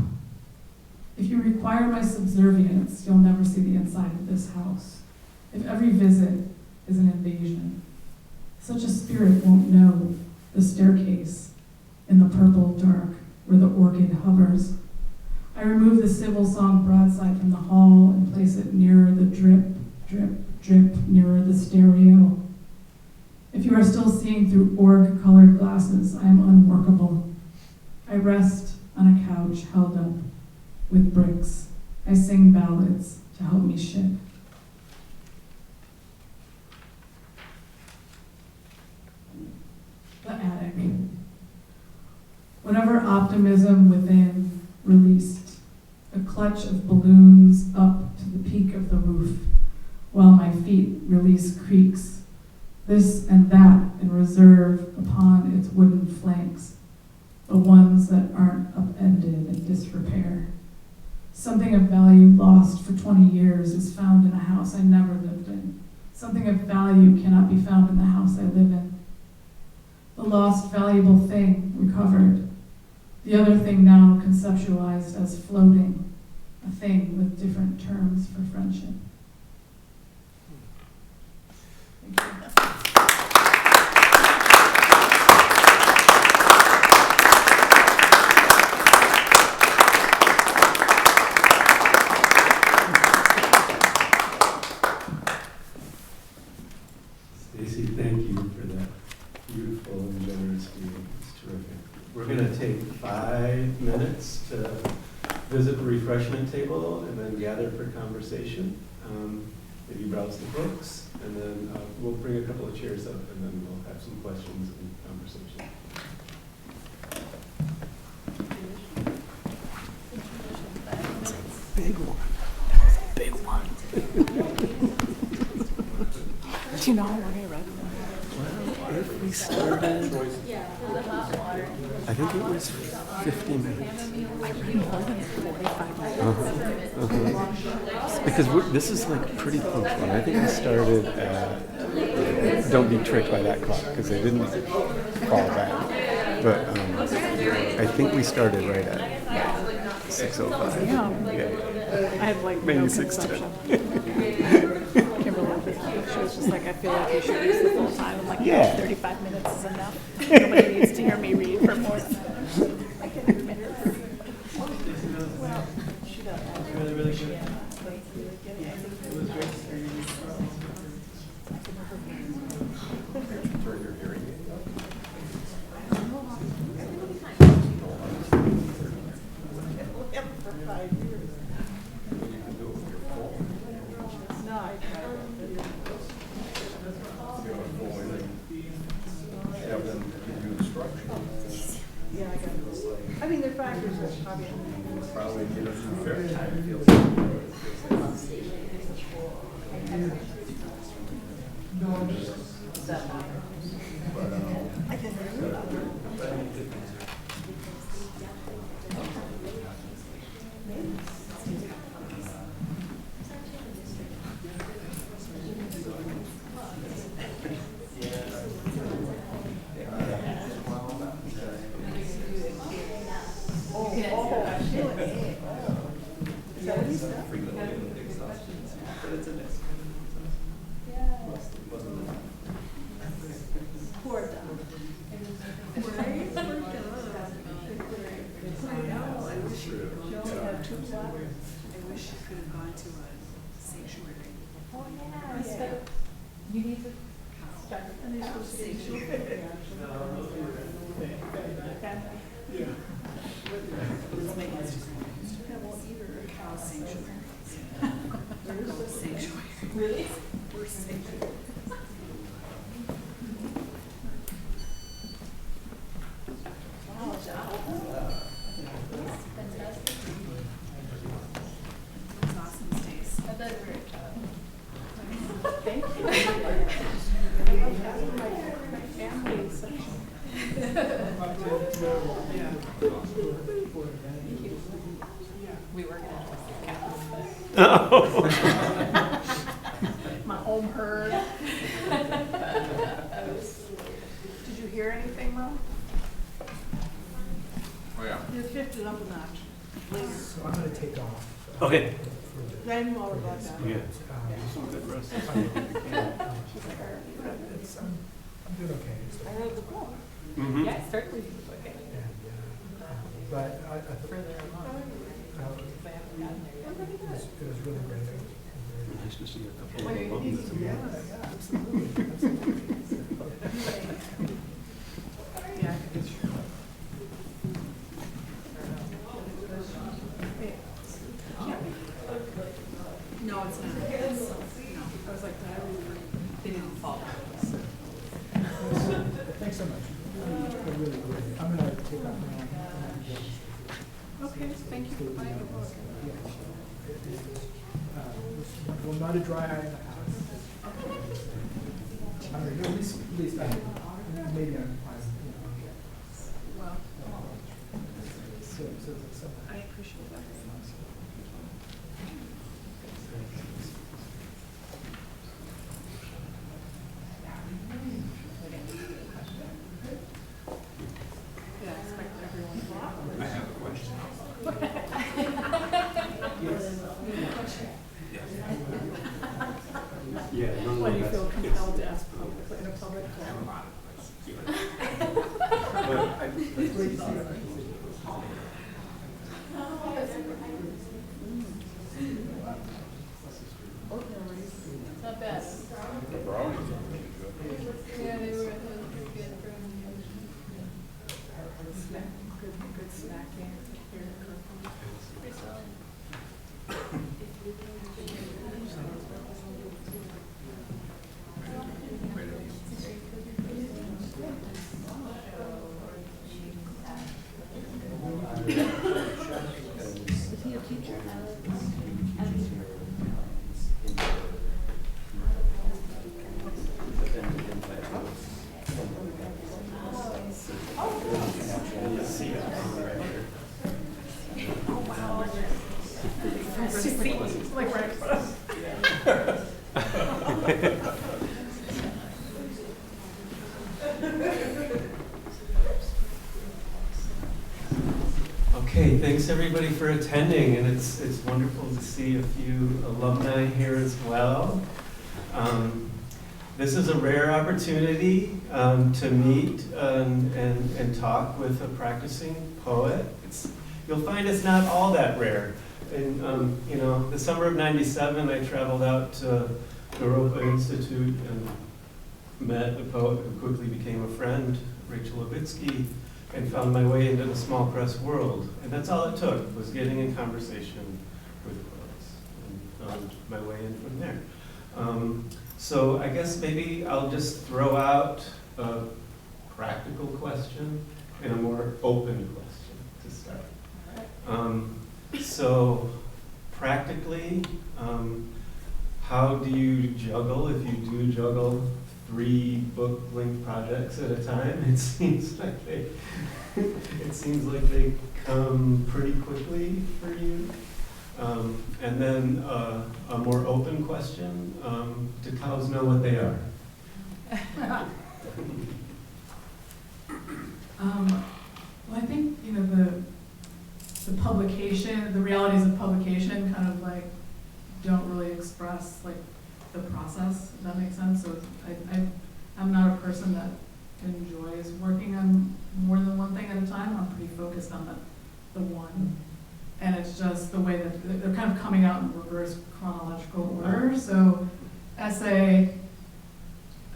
If you require my subservience, you'll never see the inside of this house. If every visit is an invasion, such a spirit won't know the staircase in the purple dark where the orchid hovers. I remove the civil song broadside from the hall and place it nearer the drip, drip, drip nearer the stereo. If you are still seeing through org-colored glasses, I am unworkable. I rest on a couch held up with bricks. I sing ballads to help me ship. The attic. Whatever optimism within released, a clutch of balloons up to the peak of the roof, while my feet release creaks, this and that in reserve upon its wooden flanks, the ones that aren't upended in disrepair. Something of value lost for 20 years is found in a house I never lived in. Something of value cannot be found in the house I live in. The lost valuable thing recovered. The other thing now conceptualized as floating, a thing with different terms for friendship. Thank you. Stacy, thank you for that beautiful and generous reading. It's terrific. We're going to take 5 minutes to visit the refreshment table and then gather for conversation. Maybe browse the books, and then we'll bring a couple of chairs up, and then we'll have some questions and conversation. Big one. Big one. Do you know how long I read? Well, if we started, I think it was 50 minutes. I read more than 45 minutes. Because this is like pretty punctual. I think we started at, don't be tricked by that clock, because they didn't fall back. But I think we started right at 6:05. Yeah. I had like Maybe no 6:10. Kimberly, she was just like, I feel like you should use the full time. I'm like, Yeah. 35 minutes is enough. Nobody needs to hear me read for more than that. Well, she does. Really, really good. Turn your hearing aid up. For 5 years. You can do it with your phone. No, I tried. Have them give you instructions. Yeah, I got it. I mean, they're factors that probably. Probably get us through fair time. I can hear you. Really? We're sanctuary. That's awesome, Stace. I thought you were a child. Thank you. My family is such we were going to my home herd. Did you hear anything, Mom? Oh, yeah. You shifted up a notch. Later. So I'm going to take off. Okay. Then while we're back down. Yeah. It's, I'm doing okay. I heard the call. Mm-hmm. Yeah, certainly. Okay. And, but I thought Further along. it was really great. It was very nice to see a couple of alums. Yeah, absolutely, absolutely. Yeah. No, it's not. No, I was like, they didn't fall. Thanks so much. They're really great. I'm gonna take off now. Okay, thank you for buying the book. Well, not a dry eye in the house. I mean, at least maybe I'm, Well, so. I appreciate that very much. Yeah, I expect everyone to. I have a question. Yeah, none Why of do you that's- feel compelled to ask public, in a public I have a forum? lot of questions. But I, Not bad. the brownies are really good. Yeah, they were good snack, good snacking here at Kirkland. Like right in front of us. Okay, thanks everybody for attending, and it's wonderful to see a few alumni here as well. This is a rare opportunity to meet and talk with a practicing poet. You'll find it's not all that rare. In the summer of '97, I traveled out to Europa Institute and met a poet who quickly became a friend, Rachel Levitsky, and found my way into the small press world. And that's all it took, was getting in conversation with poets, and found my way in from there. So I guess maybe I'll just throw out a practical question and a more open question to start. So practically, how do you juggle, if you do juggle, 3 book-linked projects at a time? It seems like they come pretty quickly for you. And then a more open question: do cows know what they are? Well, I think, the publication, the realities of publication kind of like don't really express like the process, does that make sense? So I'm not a person that enjoys working on more than one thing at a time. I'm pretty focused on the one. And it's just the way that they're kind of coming out in reverse chronological order. So essay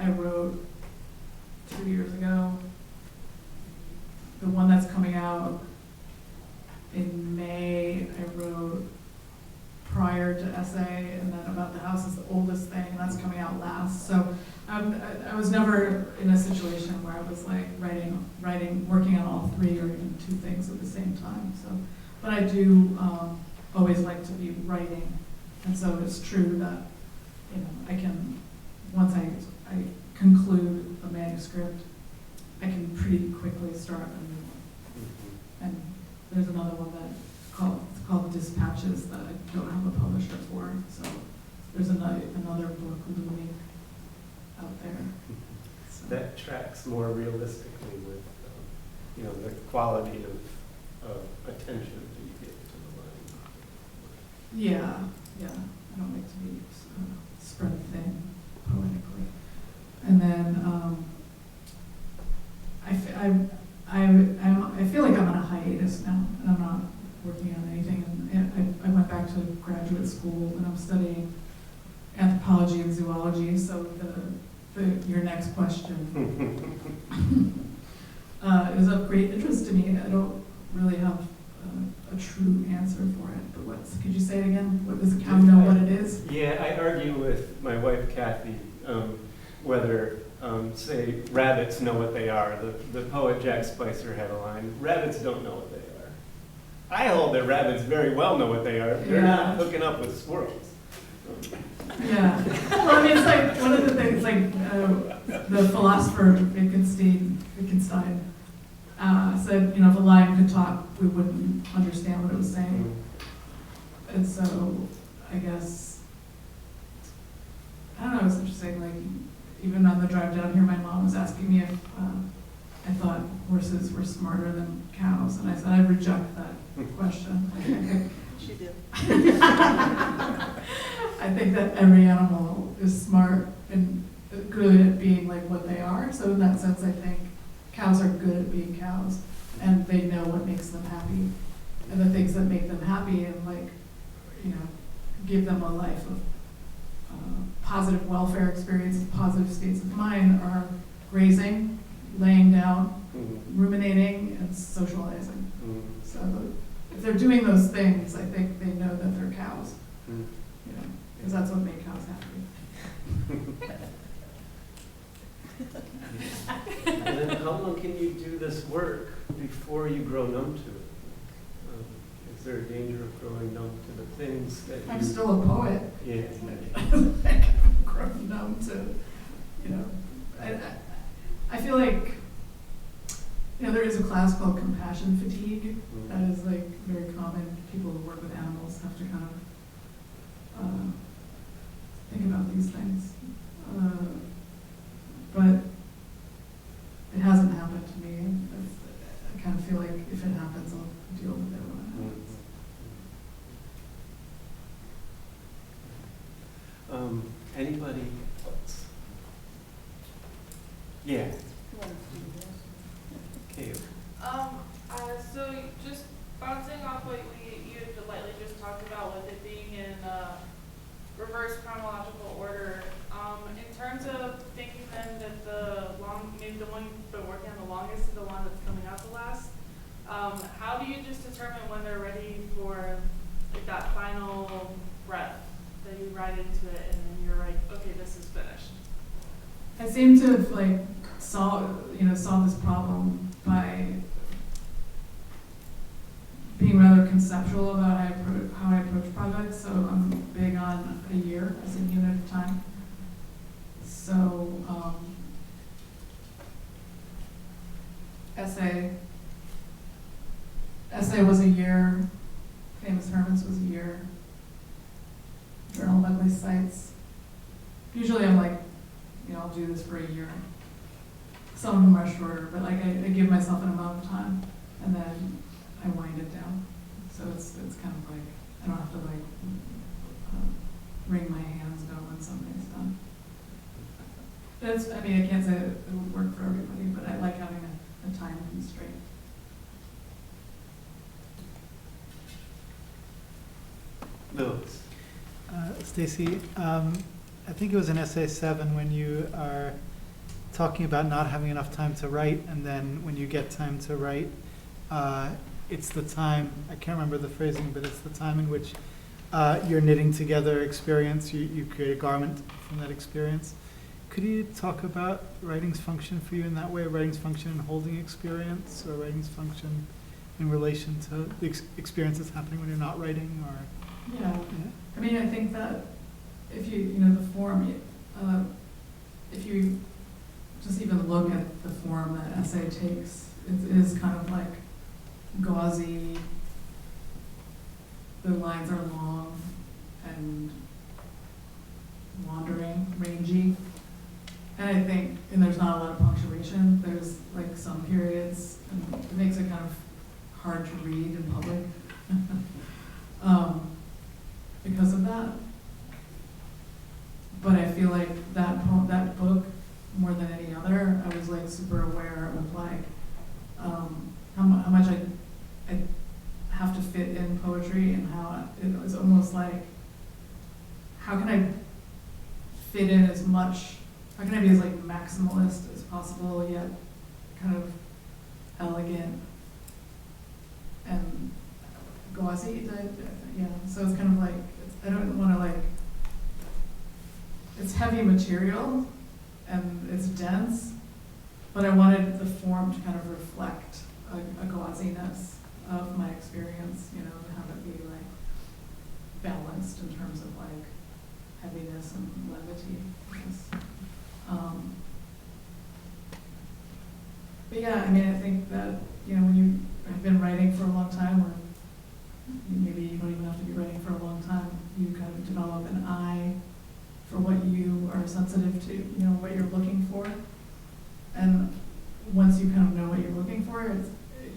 I wrote 2 years ago. The one that's coming out in May, I wrote prior to essay, and then about the house is the oldest thing, and that's coming out last. So I was never in a situation where I was like working on all 3 or even 2 things at the same time. So, but I do always like to be writing, and so it's true that I can, once I conclude a manuscript, I can pretty quickly start a new one. And there's another one it's called Dispatches that I don't have a publisher for, so there's another book looming out there. So. That tracks more realistically with the quality of attention that you give to the line. Yeah, I don't like to be spread thin poetically. And then I feel like I'm on a hiatus now, and I'm not working on anything. And I went back to graduate school, and I'm studying ecology and zoology, so your next question is of great interest to me. I don't really have a true answer for it, but could you say it again? What does a cow know what it is? Yeah, I argue with my wife Kathy whether, say, rabbits know what they are. The poet Jack Spicer had a line, rabbits don't know what they are. I hold that rabbits very well know what they are. They're not hooking up with squirrels. Yeah. Well, I mean, it's like one of the things, like the philosopher Wittgenstein said, you know, if a lion could talk, we wouldn't understand what it was saying. And so, I guess, I don't know, it was interesting, like, even on the drive down here, my mom was asking me if I thought horses were smarter than cows, and I said I reject that question. She did. I think that every animal is smart and good at being like what they are. So in that sense, I think cows are good at being cows, and they know what makes them happy, and the things that make them happy, and like, you know, give them a life of positive welfare experiences, positive states of mind are grazing, laying down, ruminating, and socializing. So if they're doing those things, I think they know that they're cows. You know, because that's what makes cows happy. And then how long can you do this work before you grow numb to it? Is there a danger of growing numb to the things that I'm still a poet. Yeah. Like, I'm grown numb to, you know, I feel like, you know, there is a class called compassion fatigue that is like very common. People who work with animals have to kind of think about these things. But it hasn't happened to me. I kind of feel like if it happens, I'll deal with it when it happens. Anybody else? Yeah. Okay. So just bouncing off what you had lightly just talked about with it being in reverse chronological order, in terms of thinking then that maybe the one you've been working on the longest is the one that's coming out the last, how do you just determine when they're ready for like that final breath that you write into it and then you're like, okay, this is finished? I seem to have like solve this problem by being rather conceptual about how I approach projects. So I'm big on a year as a unit of time. So essay was a year. Famous Hermits was a year. Journal of Ugly Sights. Usually I'm like, you know, I'll do this for a year. Some of them are shorter, but like I give myself an amount of time, and then I wind it down. So it's kind of like I don't have to like wring my hands know when something's done. I mean, I can't say it would work for everybody, but I like having a time constraint. Lewis. Stacy, I think it was in essay 7 when you are talking about not having enough time to write, and then when you get time to write, it's the time, I can't remember the phrasing, but it's the time in which you're knitting together experience, you create a garment from that experience. Could you talk about writing's function for you in that way, writing's function in holding experience, or writing's function in relation to the experience that's happening when you're not writing, or? Yeah. I mean, I think that if the form, if you just even look at the form that essay takes, it is kind of like gauzy, the lines are long and wandering, rangy. And I think, and there's not a lot of punctuation, there's like some periods, and it makes it kind of hard to read in public. Because of that. But I feel like that book, more than any other, I was like super aware of like how much I have to fit in poetry, and how it was almost like, how can I how can I be as like maximalist as possible, yet kind of elegant and gauzy, yeah, so it's kind of like, I don't want to like, it's heavy material and it's dense, but I wanted the form to kind of reflect a gauziness of my experience, you know, to have it be like balanced in terms of like heaviness and levity, I guess. But yeah, I mean, I think that, you know, when you have been writing for a long time, or maybe you don't even have to be writing for a long time, you kind of develop an eye for what you are sensitive to, you know, what you're looking for. And once you kind of know what you're looking for,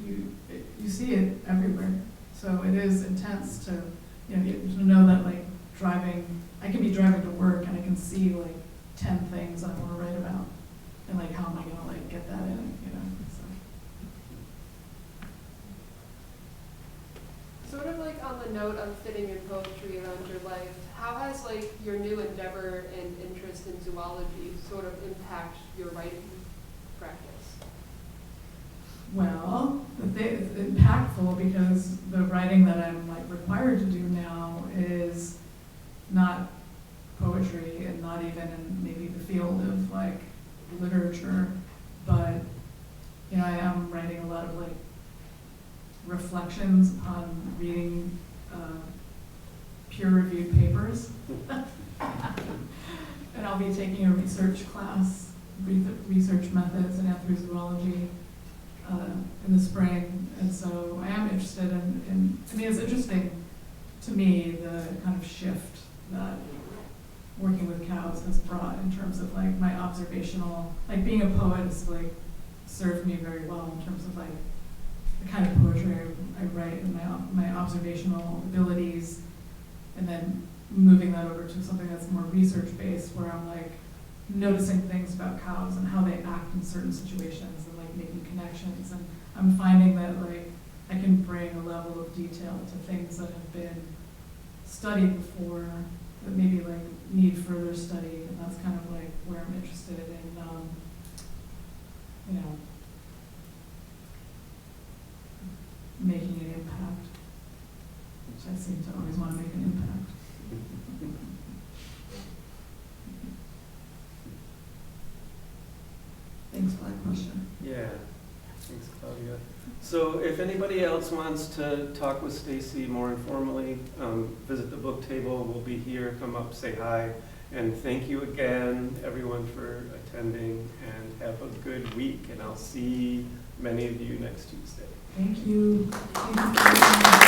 you see it everywhere. So it is intense to, you know, to know that like driving, I can be driving to work and I can see like 10 things I want to write about. And like, how am I gonna like get that in, you know, so. Sort of like on the note of fitting in poetry around your life, how has like your new endeavor and interest in zoology sort of impact your writing practice? Well, it's impactful because the writing that I'm like required to do now is not poetry and not even in maybe the field of like literature, but you know, I am writing a lot of like reflections on reading peer-reviewed papers. And I'll be taking a research class, research methods in anthrozoology in the spring. And so I am interested in, I mean, it's interesting to me the kind of shift that working with cows has brought in terms of like my observational, like being a poet has like served me very well in terms of like the kind of poetry I write and my observational abilities, and then moving that over to something that's more research-based where I'm like noticing things about cows and how they act in certain situations and like making connections. And I'm finding that like I can bring a level of detail to things that have been studied before that maybe like need further study, and that's kind of like where I'm interested in, you know, making an impact, which I seem to always want to make an impact. Thanks for that question. Yeah, thanks, Claudia. So if anybody else wants to talk with Stacy more informally, visit the book table. We'll be here. Come up, say hi. And thank you again, everyone, for attending, and have a good week. And I'll see many of you next Tuesday. Thank you. Thank you.